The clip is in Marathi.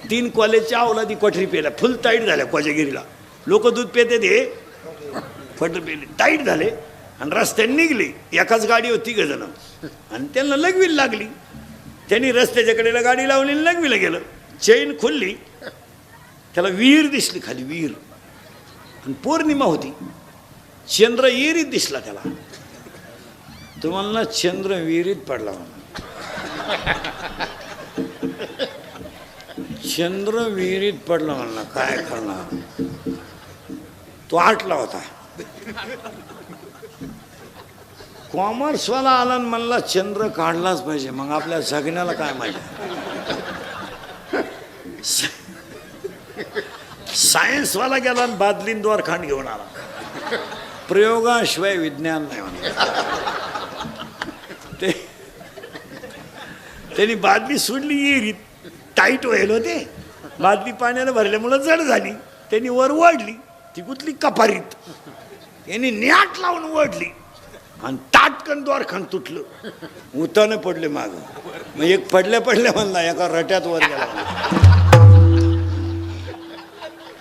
3 कॉलेजच्या अवलादी कोठरी पेल्या फुल टाईट झाल्या कोजागिरीला. लोक दूध पेते ते फटर पेले टाईट झाले आणि रस्त्याने निघली. एकाच गाडी होती गजन आणि त्यांना लगवीला लागली. त्यांनी रस्त्याच्या कडेला गाडी लावली आणि लगवीला गेलं. चैन खुलली, त्याला विहीर दिसली खाली विहीर आणि पौर्णिमा होती. चंद्र विहिरीत दिसला त्याला. तो म्हणला चंद्र विहिरीत पडला म्हणला. चंद्र विहिरीत पडला म्हणला काय करणार. तो आटला होता. कॉमर्सवाला आला म्हणला चंद्र काढलाच पाहिजे मग आपल्या जगण्याला काय मजा. सायन्सवाला गेला आणि बादलीन द्वारखांड घेऊन आला. प्रयोगाशिवाय विज्ञान नाही म्हणा. त्यांनी बादली सोडली विहिरीत. टाईट व्हायला होते. बादली पाण्यानं भरल्यामुळं जड झाली. त्यांनी वर ओढली ती गुतली कपारीत. यांनी न्याट लावून ओढली आणि ताटकन द्वारखांड तुटलं. उताने पडले माग. मग एक पडल्या म्हणला एका रट्यात वर गेला.